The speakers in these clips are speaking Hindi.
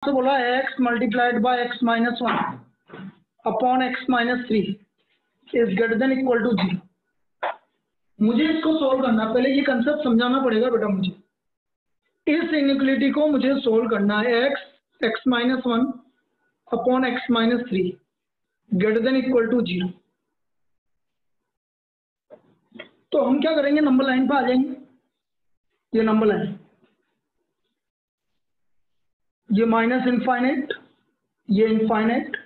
से बोला x multiplied by x minus 1 upon x minus 3 is greater than equal to 0। मुझे इसको सोल्व करना, पहले ये कंसेप्ट समझाना पड़ेगा बेटा मुझे। इस इनइक्वालिटी को मुझे सोल्व करना है, x minus 1 upon x minus 3 greater than equal to 0। तो हम क्या करेंगे, नंबर लाइन पर आ जाएंगे। ये नंबर लाइन, ये माइनस इनफाइनाइट, ये इनफाइनाइट,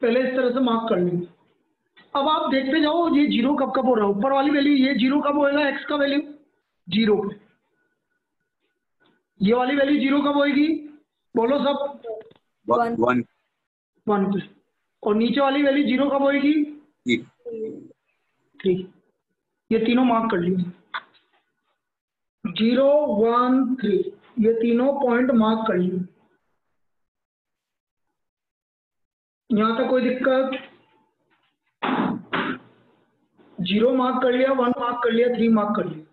पहले इस तरह से मार्क कर लेंगे। अब आप देखते जाओ ये 0 कब कब हो रहा है, ऊपर वाली वैल्यू ये 0 कब होएगा, x का वैल्यू 0 पे, ये वाली वैल्यू 0 कब होएगी, बोलो सब 1 पे, और नीचे वाली वैल्यू 0 कब होएगी 3। ये तीनों मार्क कर लिए, 0 1 3, ये तीनों पॉइंट मार्क कर लिए। यहां तक कोई दिक्कत, 0 मार्क कर लिया, 1 मार्क कर लिया, 3 मार्क कर लिया।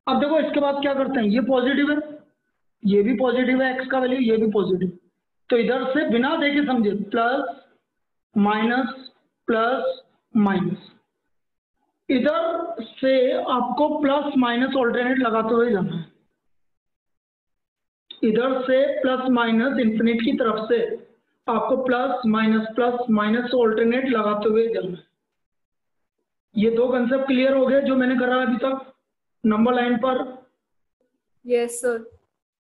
अब देखो इसके बाद क्या करते हैं, ये पॉजिटिव है, ये भी पॉजिटिव है, x का वैल्यू ये भी पॉजिटिव, तो इधर से बिना देखे समझे प्लस माइनस प्लस माइनस, इधर से आपको प्लस माइनस ऑल्टरनेट लगाते हुए जाना है। इधर से प्लस माइनस इंफिनिट की तरफ से आपको प्लस माइनस ऑल्टरनेट लगाते हुए जाना है। ये दो कंसेप्ट क्लियर हो गए जो मैंने करा अभी तक नंबर लाइन पर? Yes sir.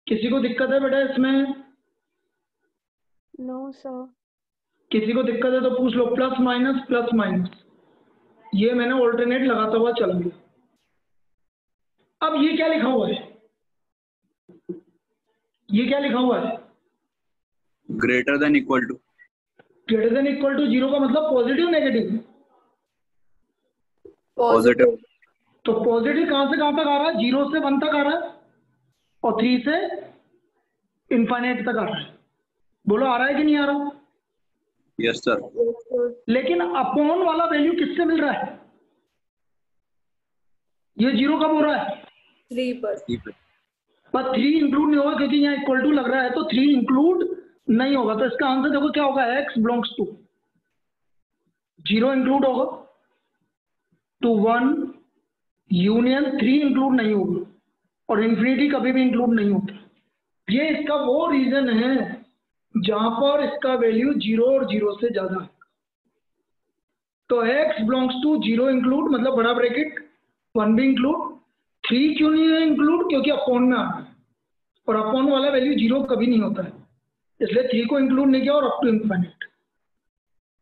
किसी को दिक्कत है बेटा इसमें? No sir. किसी को दिक्कत है तो पूछ लो। प्लस माइनस, ये मैंने ऑल्टरनेट लगाता हुआ चल गया। अब ये क्या लिखा हुआ है, ये क्या लिखा हुआ है, greater than equal to. Greater than equal to 0 का मतलब पॉजिटिव नेगेटिव? पॉजिटिव। तो पॉजिटिव कहां से कहां तक आ रहा है, 0 से 1 तक आ रहा है और 3 से इनफाइनाइट तक आ रहा है। बोलो आ रहा है कि नहीं आ रहा? Yes sir. लेकिन अपॉन वाला वैल्यू किससे मिल रहा है, ये 0 कब हो रहा है, 3 पर। पर 3 इंक्लूड नहीं होगा क्योंकि यहाँ इक्वल टू लग रहा है, तो 3 इंक्लूड नहीं होगा। तो इसका आंसर देखो क्या होगा, x बिलोंग्स टू 0 इंक्लूड होगा टू 1 यूनियन 3 इंक्लूड नहीं होगा, और इन्फिनिटी कभी भी इंक्लूड नहीं होता। ये इसका वो रीजन है जहां पर इसका वैल्यू 0 और 0 से ज्यादा है। तो x बिलोंग्स टू 0 इंक्लूड मतलब बड़ा ब्रैकेट 1 भी इंक्लूड, 3 क्यों नहीं है इंक्लूड, क्योंकि अपॉन में आ रहा है और अपॉन वाला वैल्यू 0 कभी नहीं होता है, इसलिए 3 को इंक्लूड नहीं किया और अप टू इनफाइनाइट।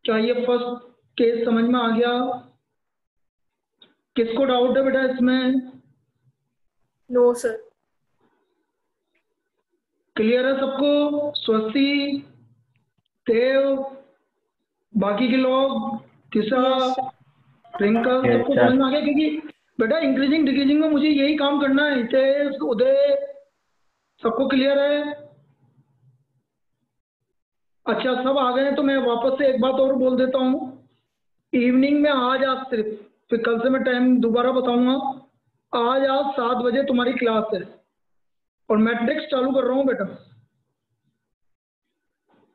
क्या ये फर्स्ट केस समझ में आ गया? किसको डाउट है बेटा इसमें? No sir. क्लियर है सबको? स्वस्ति, देव, बाकी के लोग, किसा, ट्विंकल, सबको समझ में आ गया? क्योंकि बेटा इंक्रीजिंग डिक्रीजिंग में मुझे यही काम करना है। हितेश, उदय, सबको क्लियर है? अच्छा सब आ गए तो मैं वापस से एक बात और बोल देता हूँ, इवनिंग में आज आप सिर्फ, फिर कल से मैं टाइम दोबारा बताऊंगा, आज आप 7 बजे तुम्हारी क्लास है और मैट्रिक्स चालू कर रहा हूँ बेटा,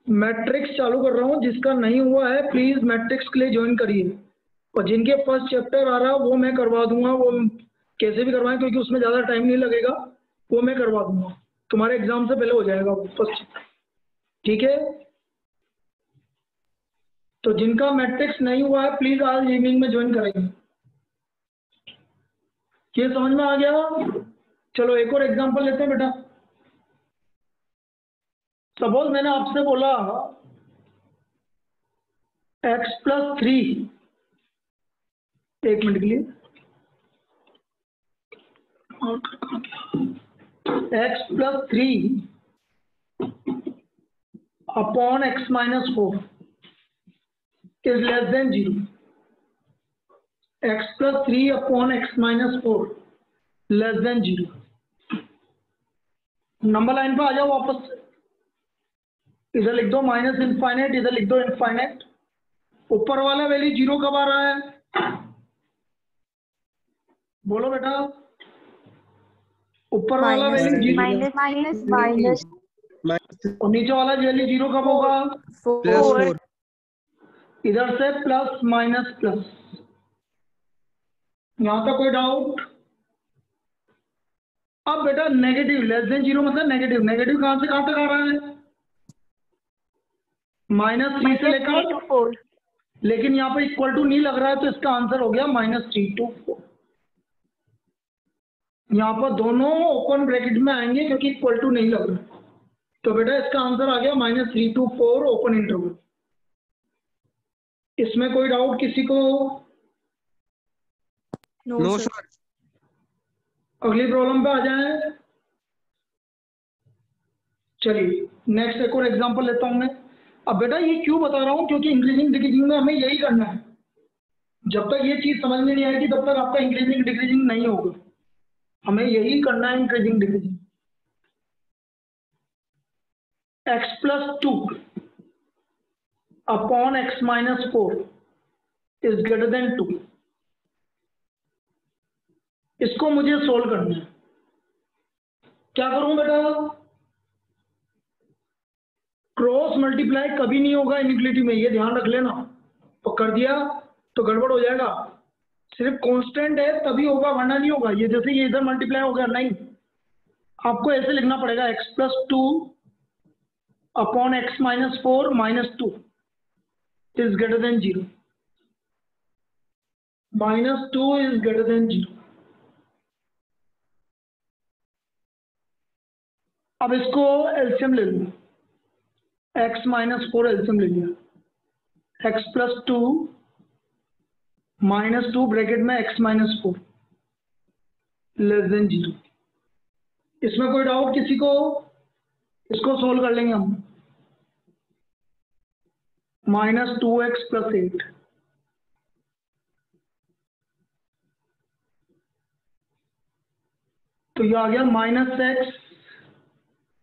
मैट्रिक्स चालू कर रहा हूँ। जिसका नहीं हुआ है प्लीज मैट्रिक्स के लिए ज्वाइन करिए, और जिनके फर्स्ट चैप्टर आ रहा है वो मैं करवा दूंगा, वो कैसे भी करवाएं क्योंकि उसमें ज़्यादा टाइम नहीं लगेगा, वो मैं करवा दूंगा, तुम्हारे एग्जाम से पहले हो जाएगा वो फर्स्ट, ठीक है? तो जिनका मैट्रिक्स नहीं हुआ है प्लीज आज इवनिंग में ज्वाइन करेंगे। ये समझ में आ गया? चलो एक और एग्जांपल लेते हैं बेटा। सपोज मैंने आपसे बोला x प्लस 3, एक मिनट के लिए, x plus 3 upon x minus 4 is less than 0. x plus 3 upon x minus 4 less than 0. Number line पे आ जाओ वापस से, इधर लिख दो माइनस इनफाइनाइट, इधर लिख दो इनफाइनाइट। ऊपर वाला वैल्यू 0 कब आ रहा है, बोलो बेटा? ऊपर वाला वैल्यू जीरो माइनस और नीचे वाला वैल्यू जीरो कब होगा? फोर। इधर से प्लस माइनस प्लस। यहां तक कोई डाउट? अब बेटा नेगेटिव लेस देन जीरो मतलब नेगेटिव, नेगेटिव कहां से कहां तक आ रहा है? -3 से लेकर 4। लेकिन यहाँ पे इक्वल टू नहीं लग रहा है तो इसका आंसर हो गया -3 to 4। यहाँ पर दोनों ओपन ब्रैकेट में आएंगे क्योंकि इक्वल टू नहीं लग रहा। तो बेटा इसका आंसर आ गया -3 to 4 ओपन इंटरवल। इसमें कोई डाउट किसी को? No sir. अगली प्रॉब्लम पे आ जाए। चलिए नेक्स्ट एक और एग्जांपल लेता हूं मैं। अब बेटा ये क्यों बता रहा हूं, क्योंकि इंक्रीजिंग डिक्रीजिंग में हमें यही करना है। जब तक ये चीज समझ में नहीं आएगी तब तक आपका इंक्रीजिंग डिक्रीजिंग नहीं होगा। हमें यही करना है increasing decreasing. x+2 upon x-4 is greater then 2। इसको मुझे सोल्व करना है। क्या करूं बेटा? क्रॉस मल्टीप्लाई कभी नहीं होगा इनइक्वालिटी में, ये ध्यान रख लेना। तो कर दिया तो गड़बड़ हो जाएगा। सिर्फ कांस्टेंट है तभी होगा वरना नहीं होगा। ये जैसे ये इधर मल्टीप्लाई हो गया, नहीं, आपको ऐसे लिखना पड़ेगा x+2 upon x-4 -2 is greater then 0। -2 is greater then 0। अब इसको एलसीएम ले लो। x-4 एलसीएम ले लिया। x+2 -2 ब्रैकेट में x-4 लेस देन 0। इसमें कोई डाउट किसी को? इसको सोल्व कर लेंगे हम। -2x + 8 तो ये आ गया -x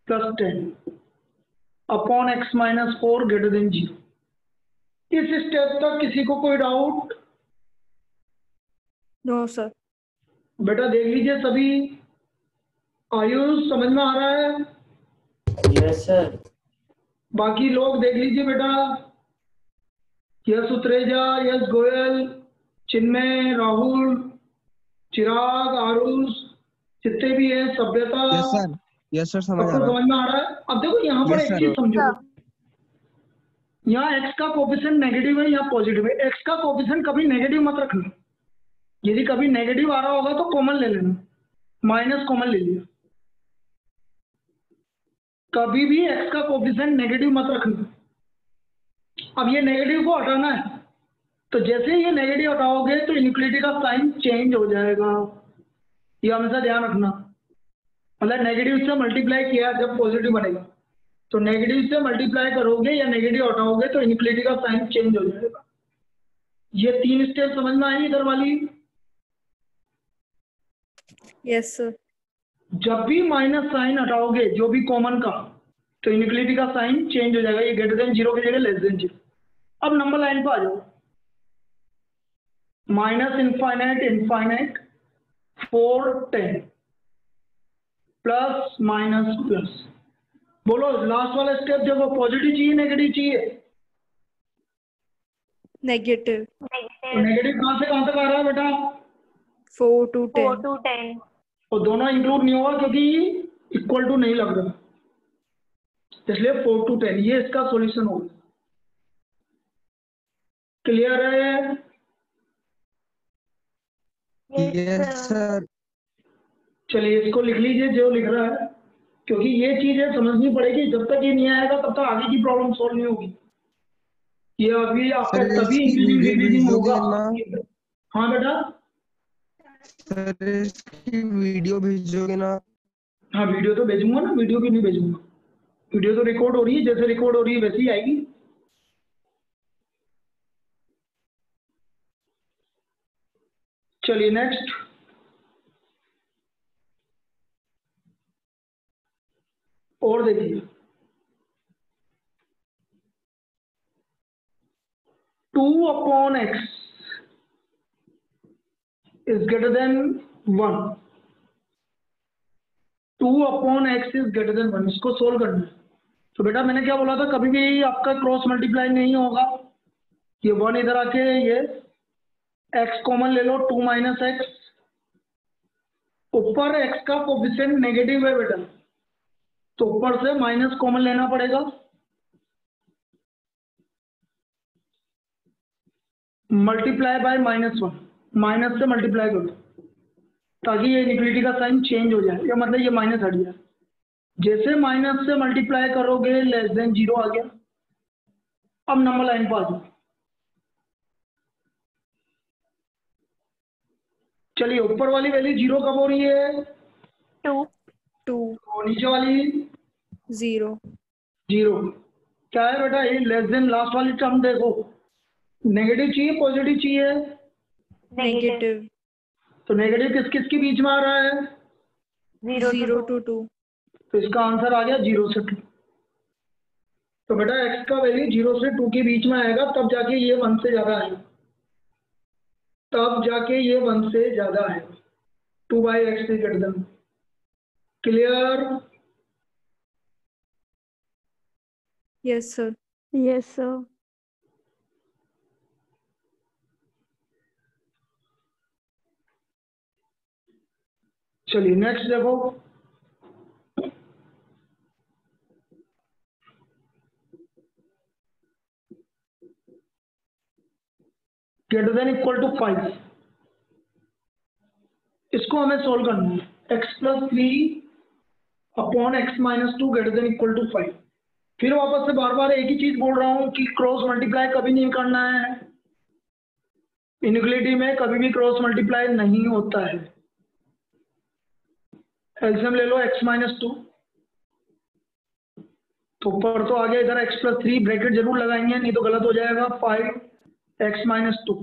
+ 10 upon x-4 greater than 0। इस स्टेप तक किसी को कोई डाउट? No sir. बेटा देख लीजिए सभी। आयुष समझ में आ रहा है? Yes sir. बाकी लोग देख लीजिए बेटा। यस उत्रेजा, यस गोयल, चिन्मय, राहुल, चिराग, आरुष, जितने भी हैं, सभ्यता। यस सर समझ आ सबको रहा है। समझ में आ रहा है? अब देखो यहाँ पर Yes, एक sir. चीज समझो। यहाँ x का कोफिशिएंट नेगेटिव है, यहाँ पॉजिटिव है। x का कोफिशिएंट कभी नेगेटिव मत रखना। यदि कभी नेगेटिव आ रहा होगा तो कॉमन ले लेना, माइनस कॉमन ले लिया। कभी भी x का कोफिशिएंट नेगेटिव मत रखना। अब ये नेगेटिव को हटाना है तो जैसे ही ये नेगेटिव हटाओगे तो इनइक्वालिटी का साइन चेंज हो जाएगा। ये हमेशा ध्यान रखना। मतलब नेगेटिव से मल्टीप्लाई किया जब पॉजिटिव बनेगा, तो नेगेटिव से मल्टीप्लाई करोगे या नेगेटिव हटाओगे तो इनइक्वालिटी का साइन चेंज हो जाएगा। ये 3 स्टेप समझ में आई इधर वाली? Yes sir. जब भी माइनस साइन हटाओगे जो भी कॉमन का, तो इनइक्वालिटी का साइन चेंज हो जाएगा। ये ग्रेटर देन 0 की जगह लेस देन 0। अब नंबर लाइन पर आ जाओ। -∞, इनफाइनाइट, 4, 10 प्लस माइनस प्लस। बोलो लास्ट वाला स्टेप देखो, पॉजिटिव चाहिए नेगेटिव चाहिए? नेगेटिव। तो नेगेटिव कहां से कहां तक आ रहा है बेटा? 4 to 10। 4 to 10। और दोनों इंक्लूड नहीं होगा क्योंकि इक्वल टू नहीं लग रहा, इसलिए 4 to 10 ये इसका सॉल्यूशन होगा। क्लियर है? Yes sir. चलिए इसको लिख लीजिए जो लिख रहा है, क्योंकि ये चीजें समझनी पड़ेगी। जब तक ये नहीं आएगा तब तक आगे की प्रॉब्लम सॉल्व नहीं होगी। ये अभी आपका सर, तभी इसकी इंक्रीजिंग वीडियो डिक्रीजिंग भेजोगे होगा। ना? हाँ बेटा। सर इसकी वीडियो भेजोगे ना? हाँ वीडियो तो भेजूंगा ना, वीडियो क्यों नहीं भेजूंगा। वीडियो तो रिकॉर्ड हो रही है, जैसे रिकॉर्ड हो रही है वैसे ही आएगी। चलिए नेक्स्ट। और देखिए 2/x is greater than 1 2/x is greater then 1, इसको सोल्व करना है। तो बेटा मैंने क्या बोला था, कभी भी आपका क्रॉस मल्टीप्लाई नहीं होगा। ये 1 इधर आके ये x कॉमन ले लो, 2 - x, ऊपर x का कोफिशिएंट नेगेटिव है बेटा, तो ऊपर से माइनस कॉमन लेना पड़ेगा, मल्टीप्लाई बाय -1, माइनस से मल्टीप्लाई करो ताकि ये इनफिनिटी का साइन चेंज हो जाए, या मतलब ये माइनस हट जाए। जैसे माइनस से मल्टीप्लाई करोगे लेस देन 0 आ गया। अब नंबर लाइन पर आ जाओ। चलिए ऊपर वाली वैल्यू 0 कब हो रही है? 2 और नीचे वाली 0 0 क्या है बेटा? ये लेस देन लास्ट वाली टर्म देखो, नेगेटिव चाहिए पॉजिटिव चाहिए? नेगेटिव तो नेगेटिव किस किस के बीच में आ रहा है? 0 to 2 तो इसका आंसर आ गया 0 से 2। तो बेटा x का वैल्यू 0 से 2 के बीच में आएगा, तब जाके ये 1 से ज्यादा आएगा, तब जाके ये 1 से ज्यादा आएगा। 2/x is greater then. Clear? yes sir Yes, sir. चलिए नेक्स्ट देखो, ग्रेटर देन इक्वल टू 5, इसको हमें सोल्व करना है। x + 3/x - 2 greater than equal to 5। फिर वापस से बार बार एक ही चीज बोल रहा हूं कि क्रॉस मल्टीप्लाई कभी नहीं करना है, इनइक्वालिटी में कभी भी क्रॉस मल्टीप्लाई नहीं होता है। एलसीएम ले लो x - 2, तो ऊपर तो आ गया, इधर x + 3 ब्रैकेट जरूर लगाएंगे नहीं तो गलत हो जाएगा। 5x - 2,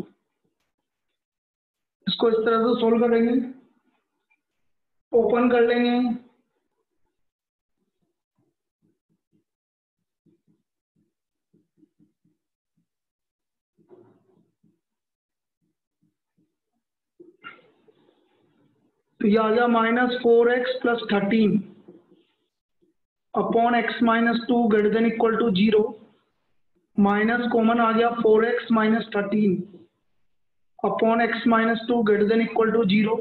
इसको इस तरह से सोल्व करेंगे, ओपन कर लेंगे, तो ये आ गया -4x + 13/x - 2 greater than equal to 0, minus common आ गया 4x - 13/x - 2 greater than equal to 0,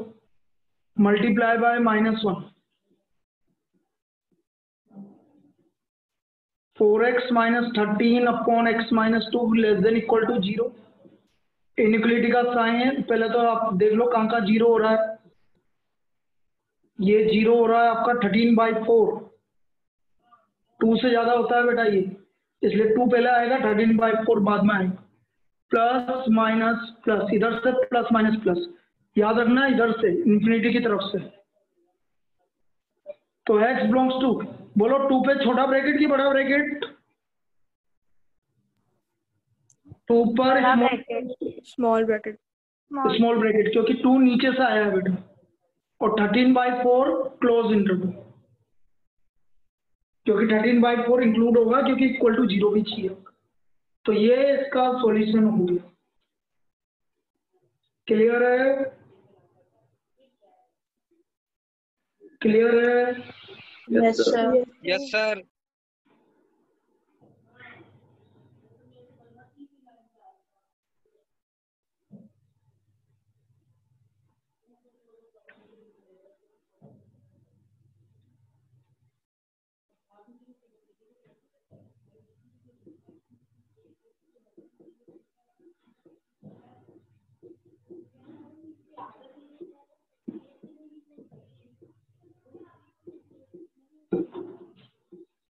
multiply by -1, 4x - 13/x - 2 less than equal to 0। Inequality का साइन पहले तो आप देख लो कहाँ का 0 हो रहा है। ये 0 हो रहा है आपका 13/4, 2 से ज्यादा होता है बेटा ये, इसलिए 2 पहले आएगा, 13/4 बाद में आएगा। प्लस माइनस प्लस, इधर से प्लस माइनस प्लस, याद रखना इधर से इन्फिनिटी की तरफ से। तो x बिलोंग्स टू, बोलो 2 पे छोटा ब्रैकेट की बड़ा ब्रैकेट? 2 पर small bracket स्मॉल ब्रैकेट, क्योंकि 2 नीचे से आया है बेटा, और 13/4 क्लोज इंटरवल, क्योंकि 13/4 इंक्लूड होगा क्योंकि इक्वल टू 0 भी चाहिए। तो ये इसका सॉल्यूशन हो गया। क्लियर है? क्लियर है? Yes, sir. Yes sir.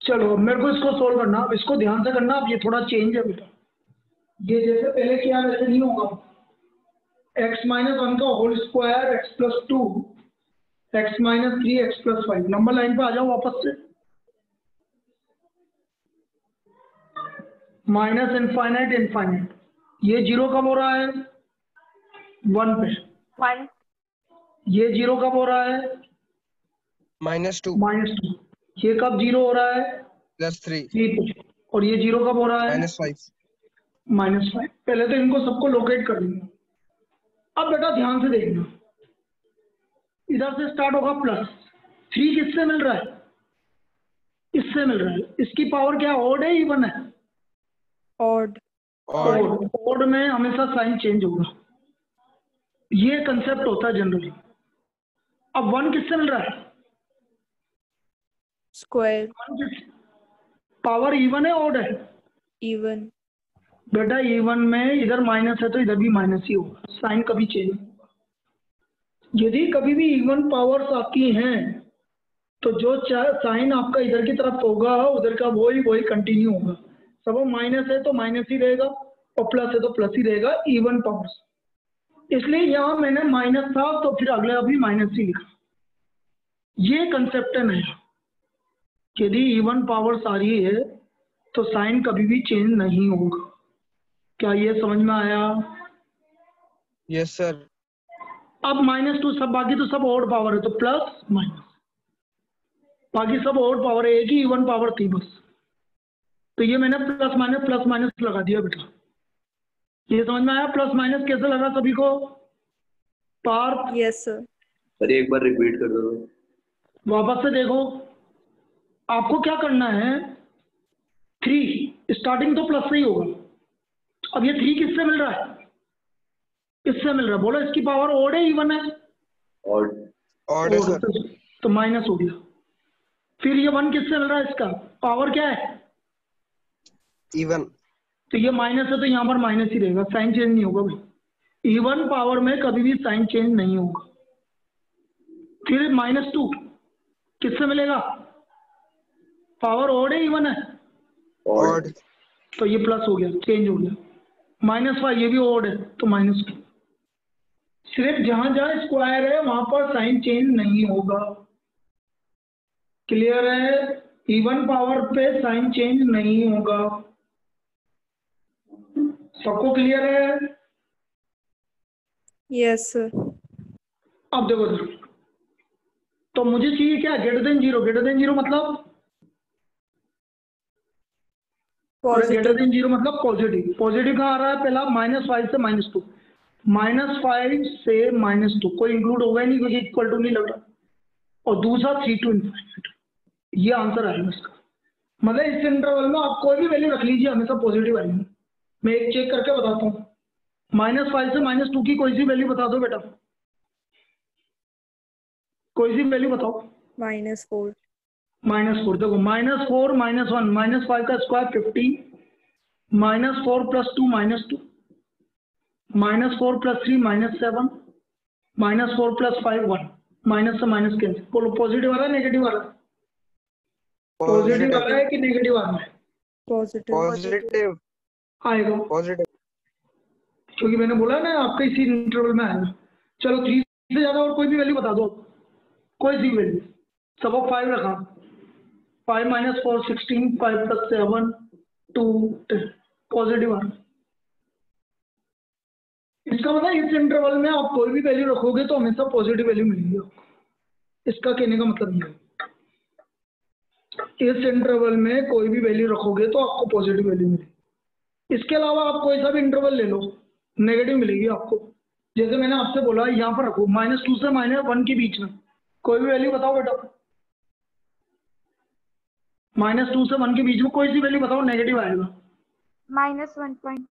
चलो अब मेरे को इसको सोल्व करना, अब इसको ध्यान से करना। अब ये थोड़ा चेंज है बेटा, ये जैसे पहले किया वैसे नहीं होगा। x - 1 का whole square x + 2 x - 3 x + 5। Number line पे आ जाओ वापस से। माइनस इनफाइनाइट इनफाइनाइट, ये 0 कब हो रहा है? 1 पे। 1. ये 0 कब हो रहा है? -2 -2। ये कब 0 हो रहा है? +3 3 पे। और ये 0 कब हो रहा है? -5 -5। पहले तो इनको सबको लोकेट कर लेंगे। अब बेटा ध्यान से देखना, इधर से स्टार्ट होगा प्लस, 3 किससे मिल रहा है? इससे मिल रहा है। इसकी पावर क्या ऑड है इवन है? odd, odd, ऑड में हमेशा साइन चेंज होगा, ये कंसेप्ट होता है जनरली। अब 1 किससे मिल रहा है? square, 1 किस पावर इवन है ऑड है? even, बेटा इवन में इधर माइनस है तो इधर भी माइनस ही होगा, साइन कभी चेंज नहीं होगा। यदि कभी भी इवन पावर्स आती हैं तो जो साइन आपका इधर की तरफ होगा उधर का वही कंटिन्यू होगा। सब माइनस है तो माइनस ही रहेगा और प्लस है तो प्लस ही रहेगा, इवन पावर्स। इसलिए यहां मैंने माइनस था तो फिर अगले अभी माइनस ही लिखा। ये कंसेप्ट है नया। यदि इवन पावर्स आ रही है तो साइन कभी भी चेंज नहीं होगा। क्या ये समझ में आया? yes sir, अब -2 सब, बाकी तो सब ऑड पावर है तो प्लस माइनस, बाकी सब ऑड पावर है, एक ही इवन पावर थी बस। तो ये मैंने प्लस माइनस लगा दिया बेटा। ये समझ में आया प्लस माइनस कैसे लगा सभी को? पार्थ yes sir, सर एक बार रिपीट कर दो। वापस से देखो, आपको क्या करना है, 3 स्टार्टिंग तो प्लस से ही होगा। अब ये 3 किससे मिल रहा है? इससे मिल रहा है। बोलो इसकी पावर ऑड है इवन है? और odd है ऑड, सर, तो माइनस हो गया। फिर ये 1 किससे मिल रहा है? इसका पावर क्या है? even, तो ये माइनस है तो यहाँ पर माइनस ही रहेगा, साइन चेंज नहीं होगा भाई। इवन पावर में कभी भी साइन चेंज नहीं होगा। फिर -2 किससे मिलेगा? पावर ऑड है इवन है? odd, तो ये प्लस हो गया, चेंज हो गया। -5 ये भी ऑड है तो -2। सिर्फ जहां जहां स्क्वायर है वहां पर साइन चेंज नहीं होगा। क्लियर है? इवन पावर पे साइन चेंज नहीं होगा। सबको क्लियर है? yes sir, अब देखो जरा, तो मुझे चाहिए क्या? Greater than zero. Greater than zero मतलब ग्रेटर positive, देन जीरो मतलब पॉजिटिव। पॉजिटिव कहाँ आ रहा है? पहला -5 से -2, -5 से -2 कोई इंक्लूड होगा ही नहीं क्योंकि इक्वल टू नहीं लग रहा। और दूसरा 3 to ∞, ये आंसर आएगा इसका। मतलब इस इंटरवल में आप कोई भी वैल्यू रख लीजिए, हमेशा पॉजिटिव आएगी। मैं एक चेक करके बताता हूँ, -5 से -2 की कोई सी वैल्यू बता दो बेटा, कोई सी वैल्यू बताओ। -4, -4 देखो, -4 -1 -5 का स्क्वायर 15, -4 + 2 -2, -4 + 3 -7, -4 + 5 1, माइनस से माइनस कैंसिल। बोलो पॉजिटिव आ रहा है नेगेटिव आ रहा है? पॉजिटिव आ रहा है कि नेगेटिव आ रहा है? positive, positive, आएगा, positive, क्योंकि मैंने बोला ना आपका इसी इंटरवल में आएगा। चलो 3 से ज्यादा और कोई भी वैल्यू बता दो, कोई सी वैल्यू। सब 5 रखा, 5 - 4 16, 5 + 7 2 10, पॉजिटिव आ रहा है। इसका मतलब इस इंटरवल में आप कोई भी वैल्यू रखोगे तो हमेशा पॉजिटिव वैल्यू मिलेगी आपको। इसका कहने का मतलब ये है, इस इंटरवल में कोई भी वैल्यू रखोगे तो आपको पॉजिटिव वैल्यू मिलेगी। इसके अलावा आप कोई सा भी इंटरवल ले लो, नेगेटिव मिलेगी आपको। जैसे मैंने आपसे बोला यहाँ पर रखो, -2 से -1 के बीच में कोई भी वैल्यू बताओ बेटा। -2 से 1 के बीच में कोई सी वैल्यू बताओ, नेगेटिव आएगा। -1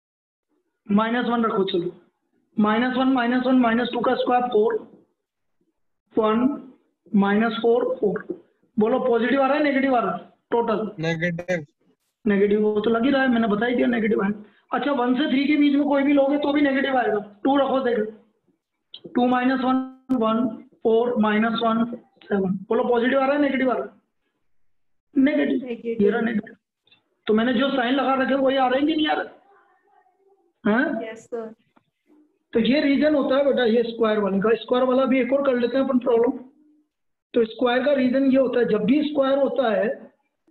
-1 रखो, चलो -1 -1 -2 का स्क्वायर 4, 1 -4 4। बोलो पॉजिटिव आ रहा है नेगेटिव आ रहा है? टोटल negative, नेगेटिव हो तो लग ही रहा है, मैंने बता ही दिया नेगेटिव है। अच्छा 1 से 3 के बीच में कोई भी लोगे तो भी नेगेटिव आएगा। 2 रखो, देखो 2 - 1 1, 4 -1 7। बोलो पॉजिटिव आ रहा है नेगेटिव आ रहा है? नेगेटिव, ये रहा नेगेटिव। तो मैंने जो साइन लगा रखे वही आ रहे हैं कि नहीं आ रहे? हाँ, yes sir, तो ये रीजन होता है बेटा ये स्क्वायर वाले का। स्क्वायर वाला भी एक और कर लेते हैं अपन प्रॉब्लम। तो स्क्वायर का रीजन ये होता है, जब भी स्क्वायर होता है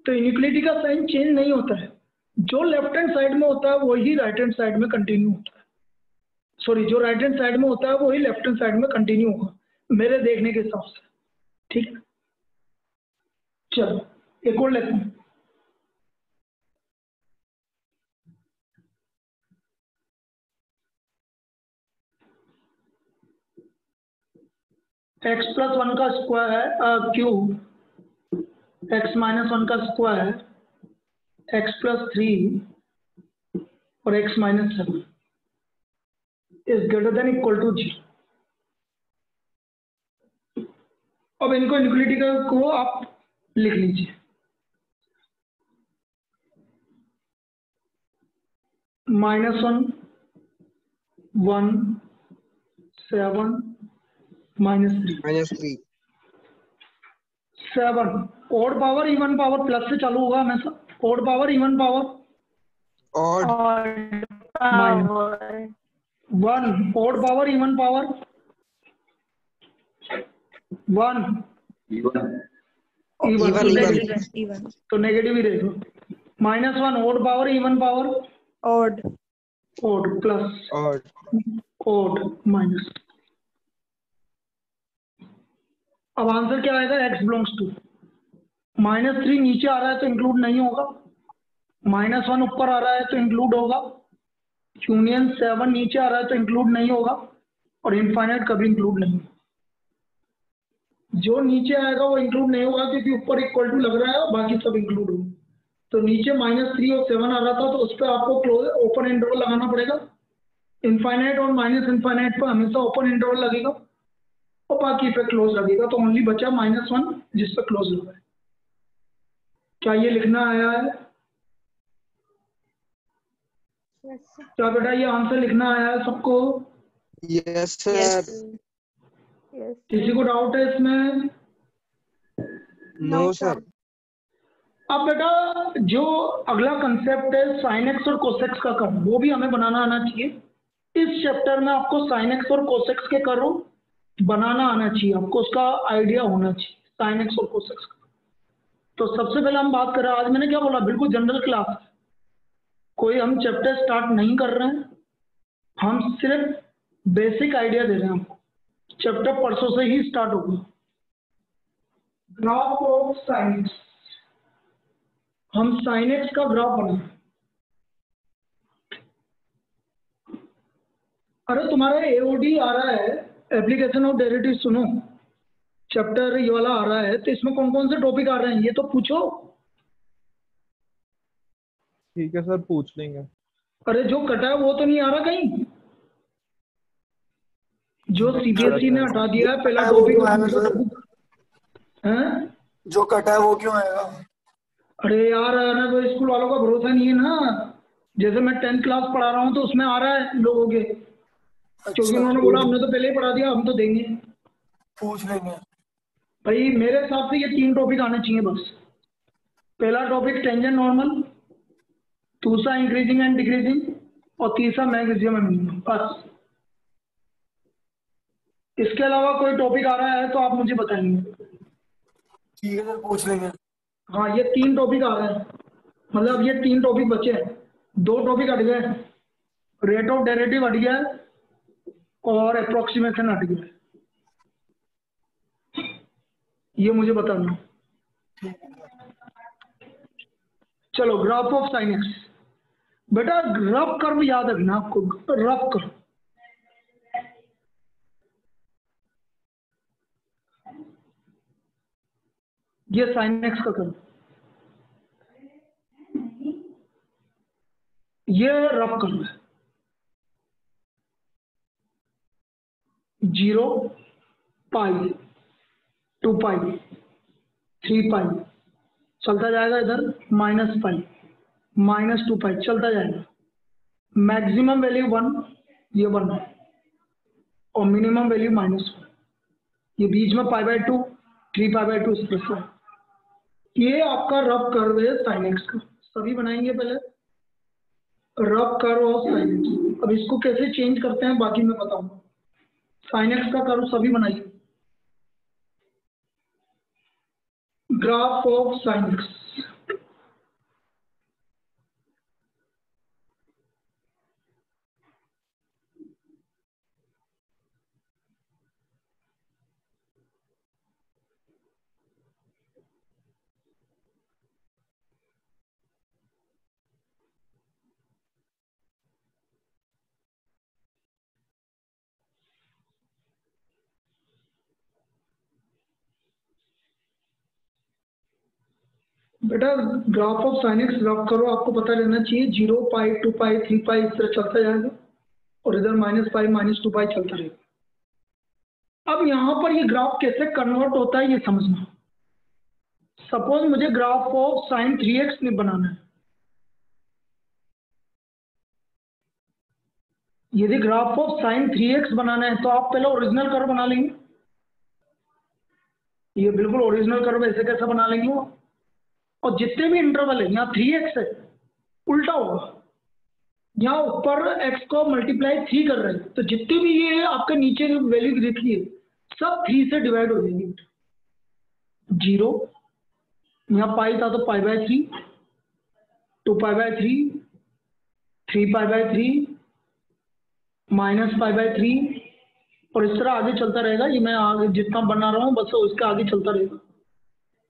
तो इनइक्वालिटी का साइन चेंज नहीं होता है। जो लेफ्ट हैंड साइड में होता है वही राइट हैंड साइड में कंटिन्यू होता है। सॉरी, जो राइट हैंड साइड में होता है वही लेफ्ट हैंड साइड में कंटिन्यू होगा, मेरे देखने के हिसाब से। ठीक है, चलो एक और लेते हैं। एक्स प्लस वन का square cube, x minus one का स्क्वायर, एक्स प्लस थ्री और x minus seven is greater than equal to जी। अब इनको इनक्वलिटी को आप लिख लीजिए। -1 1 7 -3 -3 7 odd power even power plus से चालू होगा हमेशा। Odd power even power odd odd minus power 1 odd power even power 1 even even तो even नेगेटिव, Even. तो नेगेटिव ही रहेगा। -1 odd power even power Odd. Odd plus odd odd minus. अब आंसर क्या आएगा? x बिलोंग्स टू -3 नीचे आ रहा है तो इंक्लूड नहीं होगा, -1 ऊपर आ रहा है तो इंक्लूड होगा, यूनियन 7 नीचे आ रहा है तो इंक्लूड नहीं होगा, और इनफाइनाइट कभी इंक्लूड नहीं होगा। जो नीचे आएगा वो इंक्लूड नहीं होगा क्योंकि ऊपर इक्वल टू लग रहा है और बाकी सब इंक्लूड होगा। तो नीचे -3 और 7 आ रहा था तो उस पर आपको क्लोज ओपन इंटरवल लगाना पड़ेगा। इनफाइनाइट और माइनस इनफाइनाइट पर हमेशा ओपन इंटरवल लगेगा और बाकी पे क्लोज लगेगा, तो ओनली बचा -1 जिस पर क्लोज लगा है। क्या ये लिखना आया है? क्या बेटा ये आंसर लिखना आया है सबको? yes sir Yes. yes किसी को डाउट है इसमें? no sir अब बेटा जो अगला कंसेप्ट है साइन एक्स और कोसेक्स का कर्व, वो भी हमें बनाना आना चाहिए। इस चैप्टर में आपको साइन एक्स और कोसेक्स के कर्व बनाना आना चाहिए, आपको उसका आइडिया होना चाहिए साइन एक्स और कोसेक्स का। तो सबसे पहले हम बात कर रहे हैं, आज मैंने क्या बोला, बिल्कुल जनरल क्लास, कोई हम चैप्टर स्टार्ट नहीं कर रहे हैं, हम सिर्फ बेसिक आइडिया दे रहे हैं आपको। चैप्टर परसों से ही स्टार्ट होगा। ग्राफ ऑफ साइन एक्स, हम साइन एक्स का ग्राफ बनाए। अरे तुम्हारा एओडी आ रहा है, एप्लीकेशन ऑफ डेरिवेटिव, सुनो चैप्टर ये वाला आ रहा है, तो इसमें कौन कौन से टॉपिक आ रहे हैं ये तो पूछो। ठीक है सर, पूछ लेंगे। अरे जो कटा है वो तो नहीं आ रहा कहीं? जो सीबीएसई ने हटा दिया है पहला टॉपिक और दूसरा टॉपिक है। जो कटा है वो क्यों आएगा? अरे यार ना तो स्कूल वालों का भरोसा नहीं है ना। जैसे मैं 10th क्लास पढ़ा रहा हूँ तो उसमें आ रहा है लोगों के, क्योंकि अच्छा, उन्होंने बोला हमने तो पहले ही पढ़ा दिया, हम तो देंगे। पूछ लेंगे। भाई मेरे हिसाब से ये 3 टॉपिक आने चाहिए बस। पहला टॉपिक टेंजेंट नॉर्मल, दूसरा इंक्रीजिंग एंड डिक्रीजिंग, और तीसरा मैक्सिमम एंड मिनिमम, बस। इसके अलावा कोई टॉपिक आ रहा है तो आप मुझे बताएंगे। ठीक है सर, पूछ लेंगे। हाँ ये 3 टॉपिक आ रहे हैं, मतलब ये 3 टॉपिक बचे हैं। 2 टॉपिक हट गए, रेट ऑफ डेरिवेटिव हट गया है और अप्रोक्सीमेशन हट गया है, ये मुझे बताना। चलो ग्राफ ऑफ साइन एक्स, बेटा रफ कर्व याद रखना आपको, रफ कर्व। ये साइन एक्स का कर्व, ये रफ कर्व है। 0 पाई 2 पाई 3 पाई चलता जाएगा, इधर -पाई -2 पाई चलता जाएगा। मैक्सिमम वैल्यू 1, ये 1 है, और मिनिमम वैल्यू -1, ये बीच में π/2 3 π/2 इस तरह से। ये आपका रफ कर्व है साइन एक्स का। सभी बनाएंगे पहले rough curve of sine x. अब इसको कैसे चेंज करते हैं बाकी मैं बताऊंगा। साइन एक्स का कर्व सभी बनाइए। ग्राफ ऑफ साइन एक्स, बेटा graph of sine x draw करो, आपको पता रहना चाहिए 0 पाई 2 पाई 3 पाई इस तरह चलता जाएगा और इधर -पाई -2 पाई चलता रहेगा। अब यहाँ पर ये ग्राफ कैसे कन्वर्ट होता है ये समझना। सपोज मुझे ग्राफ ऑफ साइन 3x में बनाना है। यदि ग्राफ ऑफ साइन 3x बनाना है तो आप पहले ओरिजिनल कर्व बना लेंगे। ये बिल्कुल ओरिजिनल कर्व ऐसे कैसे बना लेंगे वो, और जितने भी इंटरवल है यहाँ 3x है उल्टा होगा, यहाँ ऊपर x को मल्टीप्लाई 3 कर रहे हैं तो जितने भी ये आपके नीचे वैल्यू दिखी है सब 3 से डिवाइड हो जाएंगे। 0 यहाँ पाई था तो पाई/3, 2 पाई/3, 3 पाई/3, -पाई/3 और इस तरह आगे चलता रहेगा। ये मैं आगे जितना बना रहा हूँ बस उसके आगे चलता रहेगा।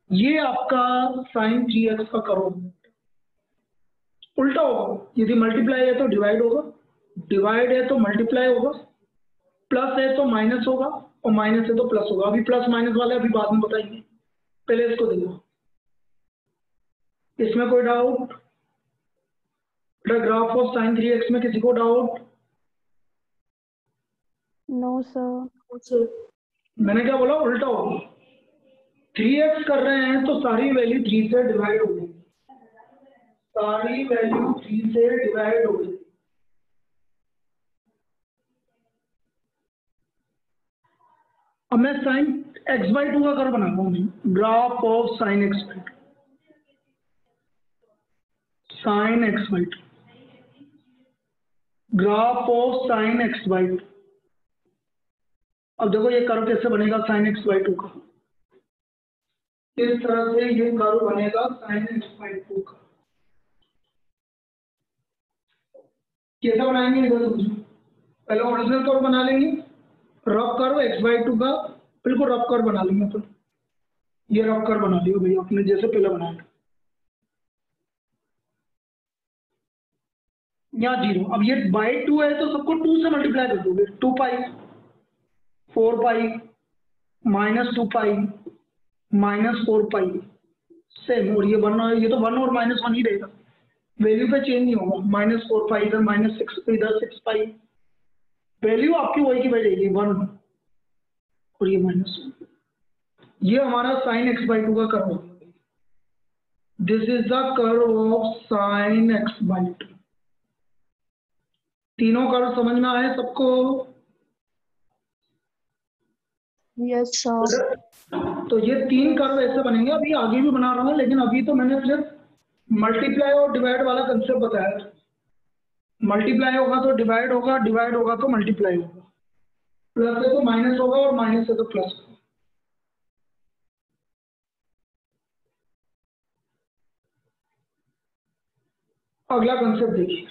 ये आपका साइन 3x का कर्व उल्टा होगा। यदि मल्टीप्लाई है तो डिवाइड होगा, डिवाइड है तो मल्टीप्लाई होगा, प्लस है तो माइनस होगा और माइनस है तो प्लस होगा। अभी प्लस माइनस वाले अभी बाद में बताएंगे, पहले इसको देखो। इसमें कोई doubt? Graph of sign 3x में किसी को डाउट? No sir. मैंने क्या बोला? उल्टा होगा। 3x कर रहे हैं तो सारी वैल्यू 3 से डिवाइड हो गई, सारी वैल्यू 3 से डिवाइड हो गई। अब मैं साइन x/2 का कर्व बनाता हूँ। Graph of sine x/2, sine x/2, graph of sine x/2। अब देखो ये कर्व कैसे बनेगा साइन x/2 का। इस तरह से ये कर्व बनेगा साइन x/2 का। कैसे बनाएंगे इधर समझो। पहले ओरिजिनल कर्व बना लेंगे, रफ कर्व x/2 का बिल्कुल रफ कर्व बना लेंगे। तो ये रफ कर्व बना लियो भैया अपने जैसे पहले बनाया था। यहाँ 0। अब ये /2 है तो सबको 2 से मल्टीप्लाई कर दोगे। 2 पाई, 4 पाई, -2 पाई, -4 पाई सेम। और ये 1, ये तो 1 और -1 ही रहेगा, वैल्यू पे चेंज नहीं होगा। -4 पाई इधर, -6 इधर, 6 पाई, वैल्यू आपकी वही की वही रहेगी 1 और ये -1। ये हमारा साइन x/2 का कर्व होगा। This is the curve of sine x/2। तीनों कर्व समझ में आए सबको? Yes sir. तो ये 3 कर्व ऐसे बनेंगे। अभी आगे भी बना रहा हूँ लेकिन अभी तो मैंने सिर्फ मल्टीप्लाई और डिवाइड वाला कंसेप्ट बताया। मल्टीप्लाई होगा तो डिवाइड होगा, डिवाइड होगा तो मल्टीप्लाई होगा, प्लस है तो माइनस होगा और माइनस है तो प्लस होगा। अगला कंसेप्ट देखिए।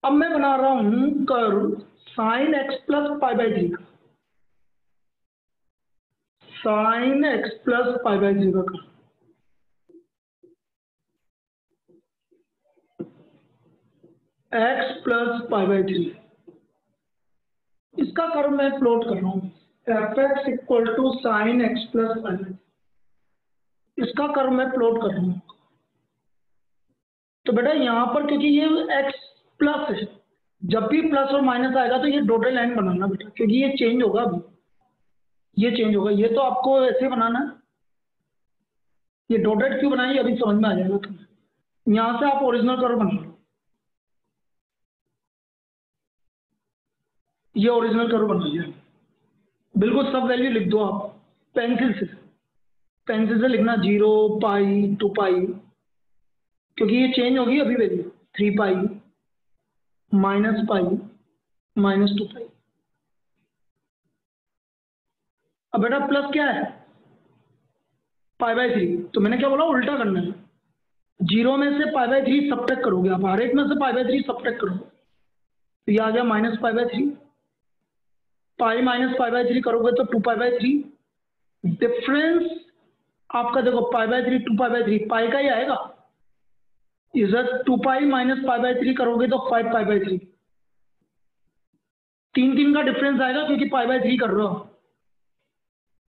अब मैं बना रहा हूं कर्व साइन x प्लस पाई/3 का, साइन x प्लस पाई/3 का कर्व। x प्लस पाई/3 इसका कर्व मैं प्लॉट कर रहा हूं। fx equal to sine x plus पाई/3 इसका कर्व मैं प्लॉट कर रहा हूं। तो बेटा यहां पर क्योंकि ये x प्लस है, जब भी प्लस और माइनस आएगा तो ये डॉटेड लाइन बनाना बेटा, क्योंकि ये चेंज होगा। अभी ये चेंज होगा, ये तो आपको ऐसे बनाना है। ये डॉटेड क्यों बनाइए अभी समझ में आ जाएगा तुम्हें। यहां से आप ओरिजिनल कर्व बना लो। ये ओरिजिनल कर्व बना लिया, बिल्कुल सब वैल्यू लिख दो आप पेंसिल से। पेंसिल से लिखना 0 पाई 2 पाई, क्योंकि ये चेंज होगी अभी वैल्यू। 3 पाई, -पाई, -2 पाई। अब बेटा प्लस क्या है? पाई/3। तो मैंने क्या बोला? उल्टा करना है। 0 में से पाई/3 सब्ट्रैक्ट करोगे आप, हर एक में से पाई/3 सब्ट्रैक्ट करोगे तो ये आ गया -पाई/3। पाई माइनस पाई/3 करोगे तो 2 पाई/3। डिफरेंस आपका देखो पाई/3 2 पाई/3 पाई का ही आएगा। इधर 2 पाई माइनस पाई/3 करोगे तो 5 पाई/3। 3 का डिफरेंस आएगा क्योंकि पाई/3 कर रहे हो।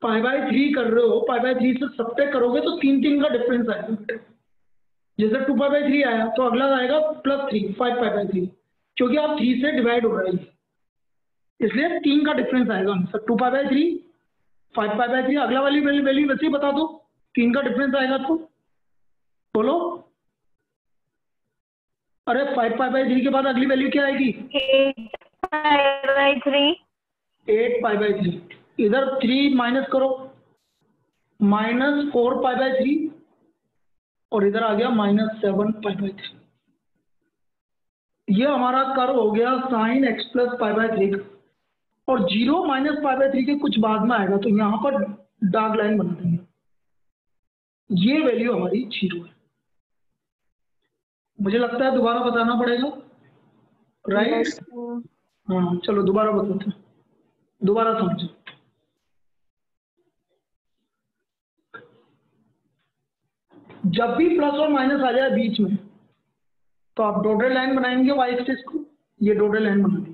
π/3 कर रहे हो, π/3 से सब्ट्रैक्ट करोगे तो 3 का डिफरेंस आएगा। जैसे 2π/3 आया तो अगला आएगा +3 5π/3, क्योंकि आप 3 से डिवाइड हो रहे हैं, इसलिए 3 का डिफरेंस आएगा आंसर। 2π/3 5π/3, अगला वाली वैल्यू वैसे ही बता दो, 3 का डिफरेंस आएगा तो बोलो। अरे 5π/3 के बाद अगली वैल्यू क्या आएगी? 8π/3। 8π/3, इधर 3 माइनस करो, -4π/3, और इधर आ गया -7π/3। ये हमारा कर्व हो गया sin x + π/3 का। और 0 - π/3 के कुछ बाद में आएगा, तो यहां पर डार्क लाइन बना देंगे, ये वैल्यू हमारी 0 है। मुझे लगता है दोबारा बताना पड़ेगा, राइट? हाँ चलो दोबारा बताते हैं, दोबारा समझो। जब भी प्लस और माइनस आ जाए बीच में, तो आप डॉटेड लाइन बनाएंगे y एक्सिस को, ये डॉटेड लाइन बना दी।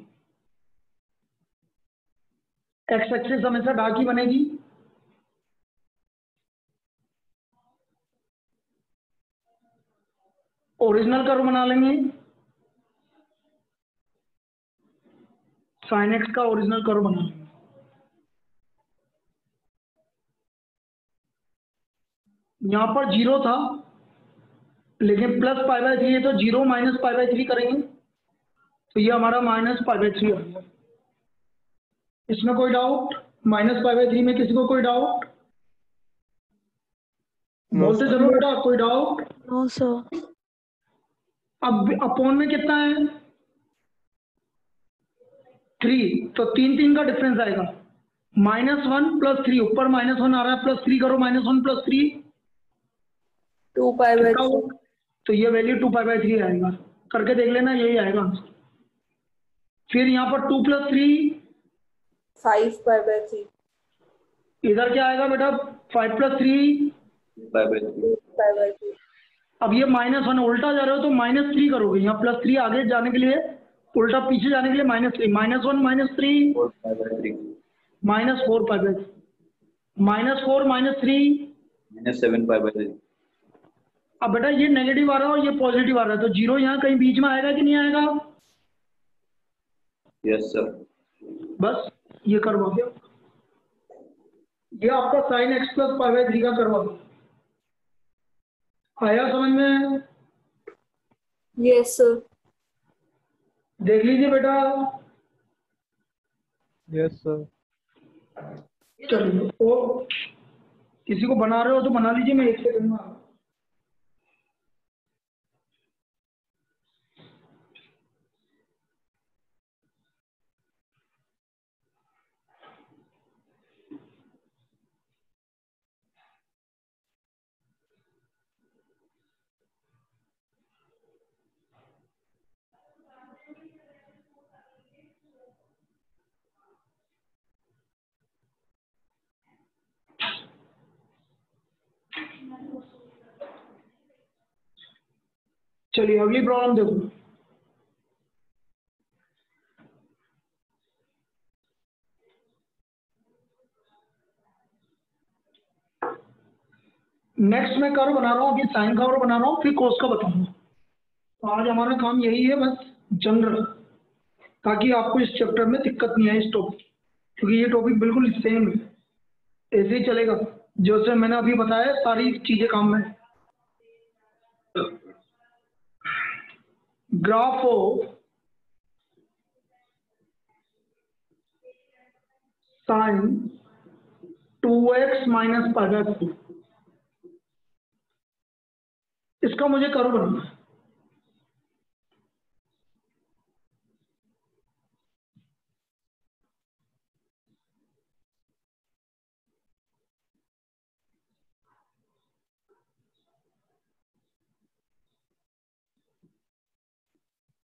x एक्सिस हमेशा डार्क ही बनेगी, ओरिजिनल कर्व बना लेंगे, sin x का ओरिजिनल कर्व बना लेंगे। यहां पर 0 था, लेकिन +π/3 है, तो 0 - π/3 करेंगे, तो ये हमारा -π/3 आ गया। इसमें कोई डाउट? -π/3 में किसी को कोई डाउट? बोलते चलो बेटा, कोई डाउट? No sir. अब अपॉन में कितना है? 3, तो 3 का डिफरेंस आएगा। -1 + 3, ऊपर -1 आ रहा है, +3 करो, -1 + 3 2π/3। तो ये वैल्यू 2π/3 आएगा, करके देख लेना, यही आएगा आंसर। फिर यहाँ पर 2 + 3 5π/3। इधर क्या आएगा बेटा? 5 + 3 5/3। अब ये -1 उल्टा जा रहे हो तो -3 करोगे, यहाँ +3 आगे जाने के लिए, उल्टा पीछे जाने के लिए -3, -1 - 3 4π/3 -4π/3, -4 - 3 -7π/3। अब बेटा ये नेगेटिव आ रहा है और ये पॉजिटिव आ रहा है, तो 0 यहाँ कहीं बीच में आएगा कि नहीं आएगा? Yes sir. बस ये कर्व आ गया, ये आपका sin x + π/3 का कर्व आ गया। आया समझ में? Yes sir. देख लीजिए बेटा। Yes sir. चलिए, तो किसी को बना रहे हो तो बना लीजिए, मैं 1 सेकंड में आ रहा हूं। चलिए अगली प्रॉब्लम देखो। नेक्स्ट मैं कर्व बना रहा हूँ, अभी साइन का कर्व बना रहा हूँ, फिर कोस का बताऊंगा। तो आज हमारा काम यही है, बस जनरल, ताकि आपको इस चैप्टर में दिक्कत नहीं आए इस टॉपिक, क्योंकि ये टॉपिक बिल्कुल सेम है, ऐसे ही चलेगा जैसे मैंने अभी बताया, सारी चीजें काम में। ग्राफ ऑफ साइन 2x - π/4, इसका मुझे कर्व बनाना है।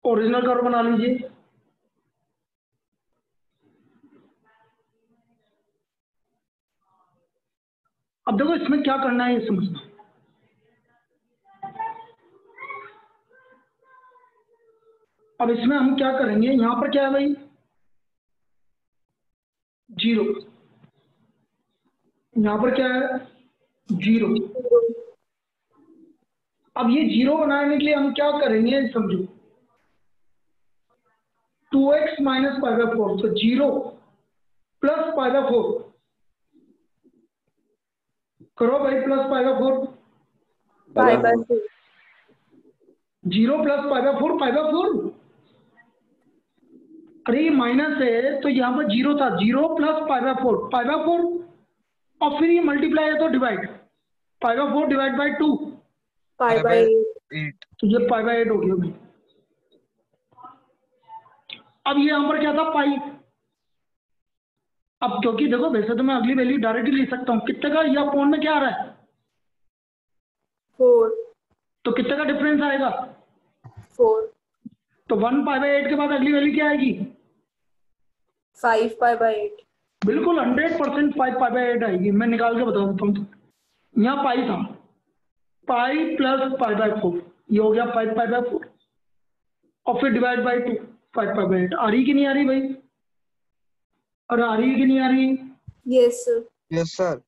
ओरिजिनल कर्व बना लीजिए। अब देखो इसमें क्या करना है ये समझना। अब इसमें हम क्या करेंगे, यहां पर क्या है भाई? 0, यहाँ पर क्या है 0। अब ये 0 बनाने के लिए हम क्या करेंगे समझो, 2x माइनस पाई बाय 4, तो 0 प्लस पाई बाय 4 करो भाई, plus pi bye 4, pi by 4, 0 plus pi bye 4, pi by 4। अरे ये माइनस है तो यहाँ पर 0 था, 0 plus pi bye 4, pi by 4, और फिर ये मल्टीप्लाई है तो divide, pi by 4 divide by 2, pi by 8। तो ये पाई बाय 8 हो गया भाई। अब ये यहाँ पर क्या था पाई। अब क्योंकि देखो वैसे तो मैं अगली वैल्यू डायरेक्टली ले सकता हूँ, कितने का, या पॉइंट में क्या आ रहा है 4, तो कितने का डिफरेंस आएगा 4, तो 1 पाई बाय 8 के बाद अगली वैल्यू क्या आएगी 5 पाई बाय 8, बिल्कुल 100% 5 पाई बाय 8 आएगी। मैं निकाल के बता देता हूँ, यहाँ पाई था, पाई प्लस पाई बाय 4, ये हो गया 5 पाई बाय 4, और फिर डिवाइड बाय 2, 5 पाई बाय 8। आ रही कि नहीं आ रही भाई, और आ रही कि नहीं आ रही। Yes sir, yes sir.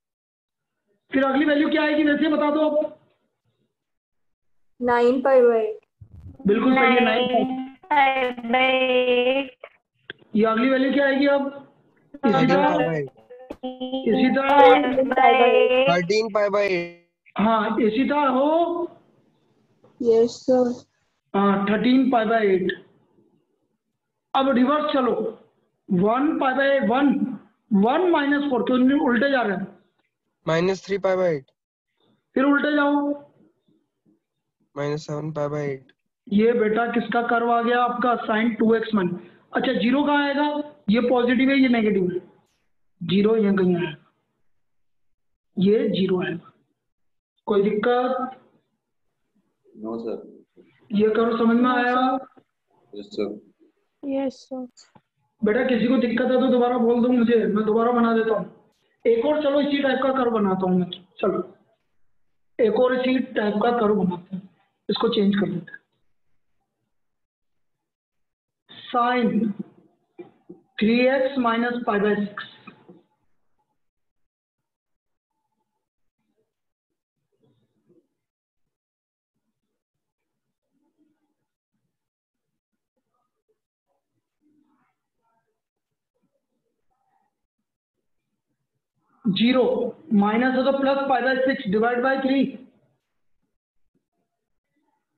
फिर अगली वैल्यू क्या आएगी वैसे बता दो आप। 9 पाई बाय 8, बिल्कुल सही है 9। 9 by 8, ये अगली वैल्यू क्या आएगी अब, इसी 13 तरह पाई बाय इसी तरह 13 पाई बाय 8, 13 पाई बाय 8। हाँ इसी तरह हो, यस सर, हाँ 13 पाई बाय 8। अब रिवर्स चलो, 1 पाई बाय 1 माइनस 4, क्यों उल्टे जा रहे हैं, -3 पाई बाय 8, फिर उल्टे जाओ, -7 पाई बाय 8। ये बेटा किसका कर्व आ गया आपका, साइन 2x मन। अच्छा 0 कहाँ आएगा, ये पॉजिटिव है ये नेगेटिव है, 0 यहाँ कहीं आएगा, ये 0 आएगा। कोई दिक्कत, नो सर। ये कर्व समझ में आया। Yes sir. yes sir, बेटा किसी को दिक्कत है तो दोबारा बोल दो मुझे, मैं दोबारा बना देता हूँ। एक और चलो इसी टाइप का कर्व बनाता हूँ मैं, चलो एक और इसी टाइप का कर्व बनाते हैं, इसको चेंज कर देते हैं। Sine 3x minus pi by 6, zero minus है तो plus pi by 6 divide by 3,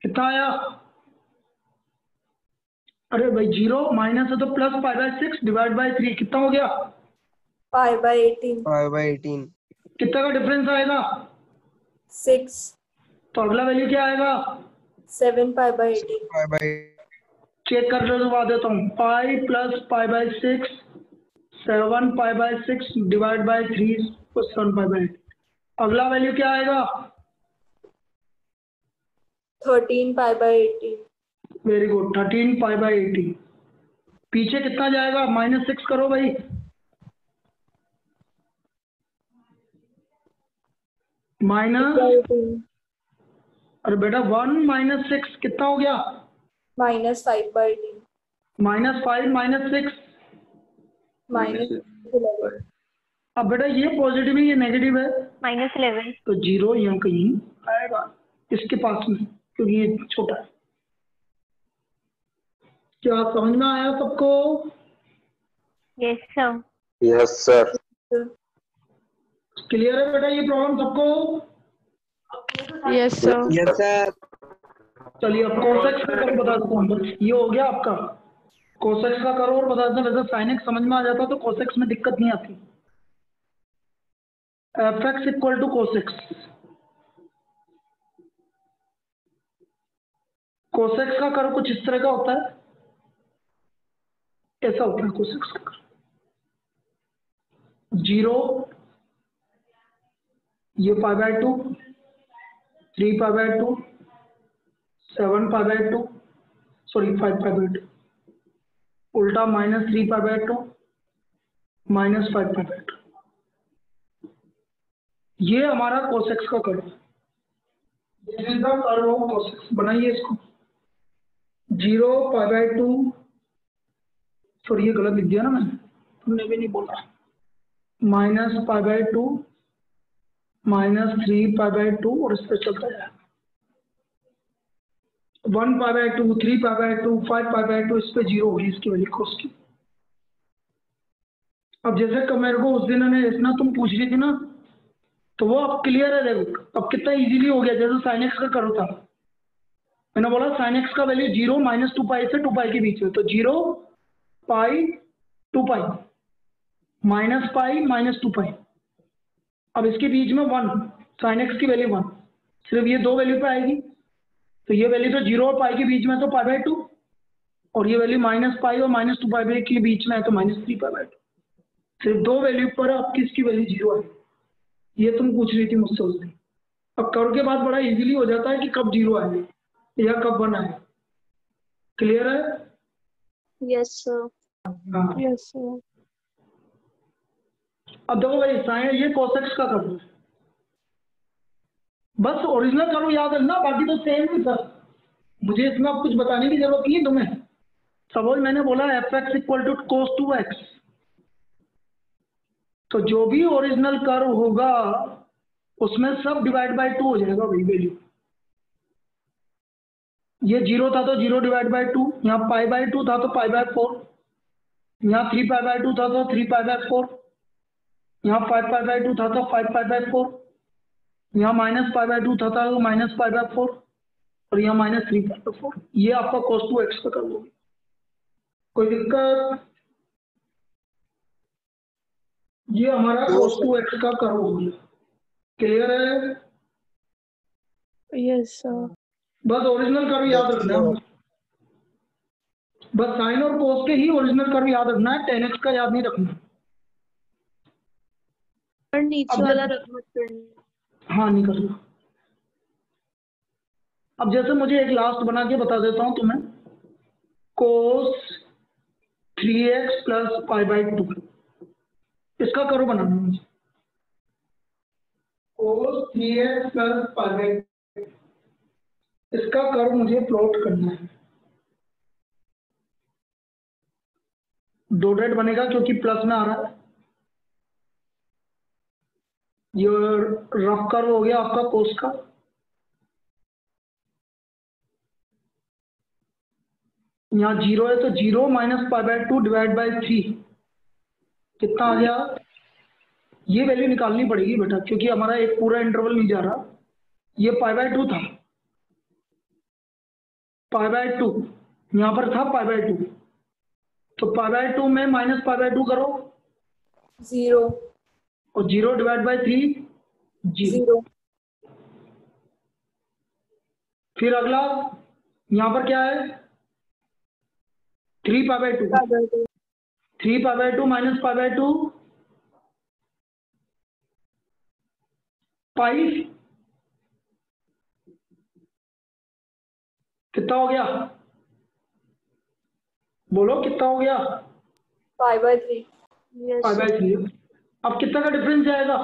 कितना आया, अरे भाई 0 माइनस है तो plus pi by 6 divide by 3, कितना हो गया पाई बाय 18, पाई बाय 18। कितना का डिफरेंस आएगा, 6, तो अगला वैल्यू क्या आएगा, 7 pi by 18, pi by check कर लो दबा देता हूँ, pi plus pi by 6, 7 pi by 6 divide by 3 7 pi by 8, अगला वैल्यू क्या आएगा, 13 pi by 18, very good 13 pi by 18। पीछे कितना जाएगा, -6 करो भाई, माइनस, 18, अरे बेटा 1 माइनस 6 कितना हो गया, -5 बाय 18, -5 -6, -11, अब बेटा ये पॉजिटिव है ये नेगेटिव है, -11, तो 0 यहाँ कहीं आएगा इसके पास में, क्योंकि ये छोटा है। क्या समझ में आया सबको, yes sir, yes sir. Clear है बेटा ये प्रॉब्लम सबको। yes sir, yes sir. चलिए अब कोसेक्स का करो बता देता हूँ, बस ये हो गया आपका कोसेक्स का करो और बता देता हूँ। वैसे साइन एक्स समझ में आ जाता तो कोसेक्स में दिक्कत नहीं आती। एफ एक्स इक्वल टू कोसेक्स, कोसेक्स का कर्व कुछ इस तरह का होता है, ऐसा होता है कोसेक्स का कर्व, 0 ये pi by 2, 3 pi by 2, 7 pi bye 2, sorry 5 pi by 2, उल्टा -3 पाई बाय 2, -5 पाई बाय 2, ये हमारा कोसेक्स का कर्व है। कर्व हो कोसेक्स, बनाइए इसको, 0 पाई बाय 2, सॉरी ये गलत लिख दिया ना मैंने, तुमने भी नहीं बोला, -पाई बाय 2, -3π/2 और इस पर चलता जाएगा 1π/2, 3π/2, 5π/2, इस पे 0 होगी इसकी वैल्यू कोस की। अब जैसे कि मेरे को उस दिन ने इतना तुम पूछ रही थी ना, तो वो अब क्लियर है। देखो अब कितना इजीली हो गया। जैसे sin x का करो था, मैंने बोला sin x का वैल्यू 0 -2π से 2π के बीच में, तो 0 π 2π -π -2π। अब इसके बीच में 1, sin x की वैल्यू 1, सिर्फ ये दो वैल्यू पे आएगी। तो ये वैल्यू तो 0 और π के बीच में तो π/2, और ये वैल्यू -π और -2π के बीच में है तो -3π/2। सिर्फ दो वैल्यू पर अब किसकी वैल्यू 0 है, ये तुम पूछ रही थी मुझसे उस दिन। अब कर के बाद बड़ा इजीली हो जाता है कि कब 0 आए या कब 1 आए। क्लियर है? Yes, sir. हाँ। Yes, sir. अब देखो भाई साइन ये cos x का कर दो, बस ओरिजिनल करो याद रखना, बाकी तो सेम ही था। मुझे इसमें अब कुछ बताने की जरूरत नहीं है तुम्हें। सपोज मैंने बोला f(x = cos 2x), तो जो भी ओरिजिनल कर्व होगा उसमें सब डिवाइड बाय 2 हो जाएगा वही वैल्यू। ये 0 था तो 0 डिवाइड बाय 2, यहाँ π/2 था तो π/4, यहाँ 3π/2 था तो 3π/4, यहाँ 5π/2 था तो 5π/4, यहाँ -π/2 था तो -π/4, और यहाँ -3π/4। ये आपका cos 2x का कर लोगे। कोई दिक्कत? ये हमारा cos 2x का कर हो गया। क्लियर है? Yes, sir. बस ओरिजिनल कर्व याद रखना है। बस साइन और कोस के ही ओरिजिनल कर्व याद रखना है, 10x का याद नहीं रखना। और नीचे अब वाला जैसे- रख मत करना। हाँ नहीं करना। अब जैसे मुझे एक लास्ट बना के बता देता हूं तुम्हें, कोस 3x + π/2, इसका कर्व बनाना है मुझे। कोस 3x + π/2, इसका कर्व मुझे प्लॉट करना है। डॉटेड बनेगा क्योंकि प्लस में आ रहा है। ये रफ कर्व हो गया आपका कोस का। यहाँ 0 है तो 0 - π/2 डिवाइड बाय 3 कितना आ गया? ये वैल्यू निकालनी पड़ेगी बेटा, क्योंकि हमारा एक पूरा इंटरवल नहीं जा रहा। ये π/2 था, π/2 यहाँ पर था π/2, तो π/2 में -π/2 करो 0, और 0 डिवाइड बाय 3 0। 0, फिर अगला यहाँ पर क्या है? 3π/2, 3π/2 - π/2 5, कितना हो गया? बोलो कितना हो गया? π/3। Yes, sir. π/3। अब कितना का डिफरेंस जाएगा?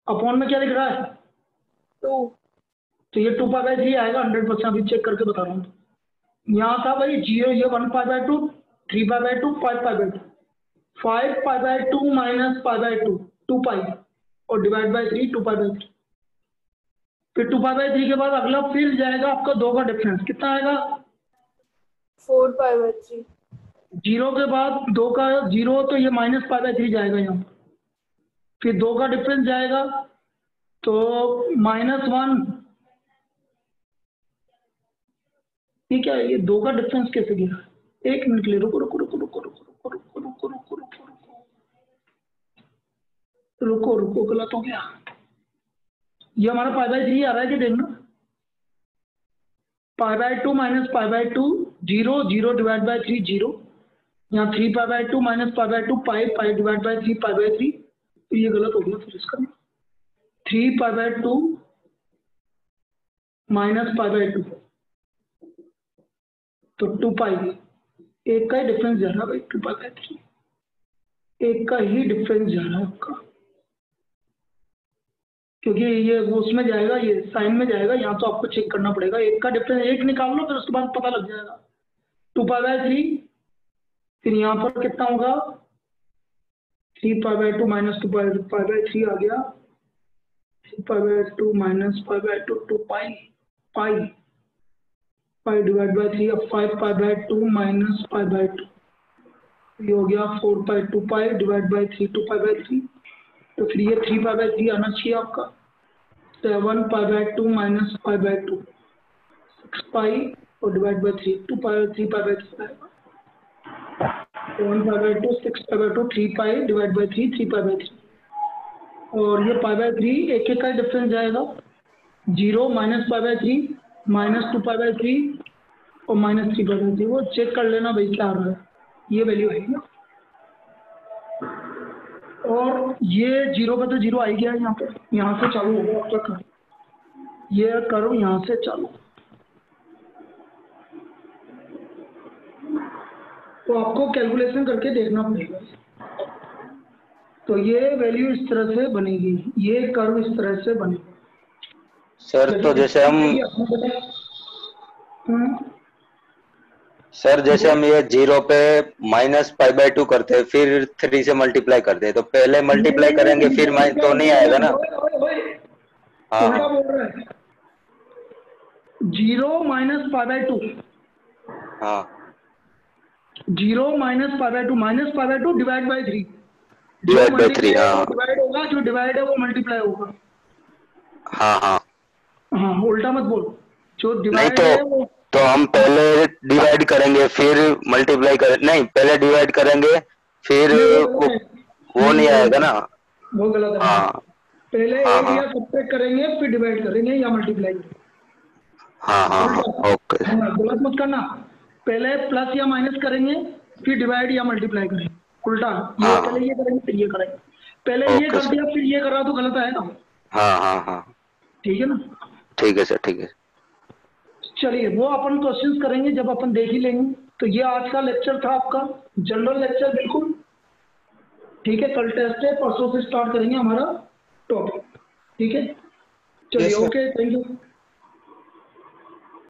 अपॉन में क्या लिख रहा है? 2, तो ये 2π/3 आएगा 100%। अभी चेक करके बता रहा हूँ। यहाँ था भाई 0, ये 1π/2, 3π/2, 5π/2, 5π/2 - π/2 2π, और डिवाइड बाय 3 2π/3। फिर 2π/3 के बाद अगला फिर जाएगा आपका 2 का डिफरेंस, कितना आएगा? 4π/3। 0 के बाद 2 का 0, तो ये -π/3 जाएगा यहाँ पर। फिर 2 का डिफरेंस जाएगा तो -1। ठीक है, ये 2 का डिफरेंस कैसे गिरा? एक मिनट ले, रुको रुको रुको रुको रुको रुको रुको रुको रुको रुको रुको रुको, गलत हो गया। ये हमारा π/3 आ रहा है कि देखना, π/2 - π/2 0, 0 डिवाइड बाय 3 0, यहाँ 3π/2 - π/2 π डिवाइड बाय 3 π/3। तो ये गलत हो गया फिर इसका। 3π/2 - π/2 तो 2π, एक का ही डिफरेंस जा रहा है भाई, 2π/3 एक का ही डिफरेंस जा रहा है आपका, क्योंकि ये वो उसमें जाएगा, ये साइन में जाएगा। यहाँ तो आपको चेक करना पड़ेगा, एक का डिफरेंस एक निकाल लो, फिर उसके बाद पता लग जाएगा। 2π/3, फिर यहाँ पर कितना होगा? 3π/2 - 2π/3 आ गया 3π/2 minus π/2 2 pi डिवाइड बाय 3 अब 5π/2 minus π/2 ये हो गया 4π 2π डिवाइड बाय 3 2π/3 तो फिर ये 3π/3 आना चाहिए आपका 7π/2 minus π/2 6π और डिवाइड बाय 3 3π/3 आएगा 7π/2 6π/2 3π डिवाइड बाय 3 3π/3 और ये π/3 एक एक का डिफरेंस जाएगा 0 minus π/3 minus 2π/3 और minus 3π/3 वो चेक कर लेना भाई क्या आ रहा है ये वैल्यू है ना और ये 0 पे तो 0 आ ही गया यहाँ से चालू होगा आपका कर्व ये कर्व यहाँ से चालू तो आपको कैलकुलेशन करके देखना पड़ेगा तो ये वैल्यू इस तरह से बनेगी ये कर्व इस तरह से बनेगा सर तो जैसे हम सर जैसे हम ये 0 पे -π/2 करते हैं फिर 3 से मल्टीप्लाई करते हैं तो पहले मल्टीप्लाई करेंगे फिर तो नहीं आएगा ना। हाँ उल्टा बोल रहा है 0 minus π/2 हाँ 0 minus π/2 divide by 3 divide by 3 हाँ डिवाइड होगा जो डिवाइड है वो मल्टीप्लाई होगा। हाँ हाँ हाँ उल्टा मत बोल जो नहीं डिवाइड है वो तो हम पहले डिवाइड करेंगे फिर मल्टीप्लाई करें नहीं पहले डिवाइड करेंगे फिर वो नहीं आएगा ना वो गलत है। हाँ पहले हाँ, एक हाँ। या सब्ट्रैक्ट करेंगे फिर डिवाइड करेंगे या मल्टीप्लाई करेंगे। हाँ हाँ हाँ ओके हाँ, गलत मत करना पहले प्लस या माइनस करेंगे फिर डिवाइड या मल्टीप्लाई करेंगे उल्टा ये हाँ। पहले ये करेंगे फिर ये करेंगे पहले ये ओके कर दिया फिर ये करा तो गलत आएगा। हाँ हाँ हाँ ठीक है ना ठीक है सर ठीक है। चलिए वो अपन क्वेश्चंस करेंगे जब अपन देख ही लेंगे। तो ये आज का लेक्चर था आपका जनरल लेक्चर बिल्कुल ठीक है। कल टेस्ट है परसों से स्टार्ट करेंगे हमारा टॉपिक ठीक है। चलिए Yes, sir. Okay thank you.